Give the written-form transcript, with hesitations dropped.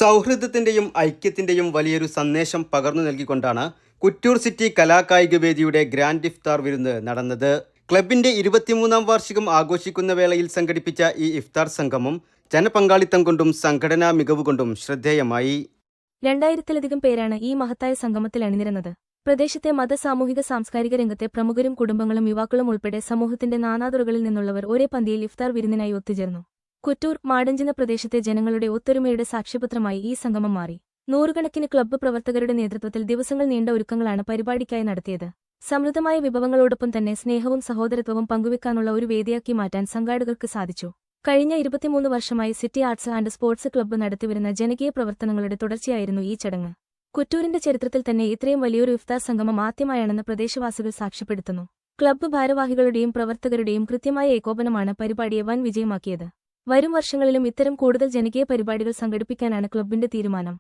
സൗഹൃദത്തിന്റെയും ഐക്യത്തിന്റെയും വലിയൊരു സന്ദേശം പകർന്നു നൽകിക്കൊണ്ടാണ് കുറ്റൂർ സിറ്റി കലാകായിക വേദിയുടെ ഗ്രാൻഡ് ഇഫ്താർ വിരുന്ന് നടന്നത്. ക്ലബിന്റെ 23-ാം വാർഷികം ആഘോഷിക്കുന്ന വേളയിൽ സംഘടിപ്പിച്ച ഈ ഇഫ്താർ സംഗമം ജനപങ്കാളിത്തം കൊണ്ടും സംഘടനാ മികവുകൊണ്ടും ശ്രദ്ധേയമായി. 2000-ലധികം പേരാണ് ഈ മഹത്തായ സംഗമത്തിൽ അണിനിരന്നത്. പ്രദേശത്തെ മത, സാമൂഹിക, സാംസ്കാരിക രംഗത്തെ പ്രമുഖരും കുടുംബങ്ങളും യുവാക്കളും ഉൾപ്പെടെ സമൂഹത്തിന്റെ നാനാതുറകളിൽ നിന്നുള്ളവർ ഒരേ പന്തിയിൽ ഇഫ്താർ വിരുന്നിനായി ഒത്തുചേർന്നു. കുറ്റൂർ, മാടഞ്ചിന പ്രദേശത്തെ ജനങ്ങളുടെ ഒത്തൊരുമയുടെ സാക്ഷ്യപത്രമായി ഈ സംഗമം മാറി. നൂറുകണക്കിന് ക്ലബ്ബ് പ്രവർത്തകരുടെ നേതൃത്വത്തിൽ ദിവസങ്ങൾ നീണ്ട ഒരുക്കങ്ങളാണ് പരിപാടിക്കായി നടത്തിയത്. സമൃദ്ധമായ വിഭവങ്ങളോടൊപ്പം തന്നെ സ്നേഹവും സഹോദരത്വവും പങ്കുവെക്കാനുള്ള ഒരു വേദിയാക്കി മാറ്റാൻ സംഘാടകർക്ക് സാധിച്ചു. കഴിഞ്ഞ 23 വർഷമായി city arts and sports club നടത്തിവരുന്ന ജനകീയ പ്രവർത്തനങ്ങളുടെ തുടർച്ചയായിരുന്നു ഈ ചടങ്ങ്. കുറ്റൂരിന്റെ ചരിത്രത്തിൽ തന്നെ ഇത്രയും വലിയൊരു ഇഫ്താർ സംഗമം ആദ്യമായാണെന്ന് പ്രദേശവാസികൾ സാക്ഷ്യപ്പെടുത്തുന്നു. ക്ലബ്ബ് ഭാരവാഹികളുടെയും പ്രവർത്തകരുടെയും കൃത്യമായ ഏകോപനമാണ് പരിപാടിയെ വൻ വിജയമാക്കിയത്. വരും വർഷങ്ങളിലും ഇത്തരം കൂടുതൽ ജനകീയ പരിപാടികൾ സംഘടിപ്പിക്കാനാണ് ക്ലബ്ബിന്റെ തീരുമാനം.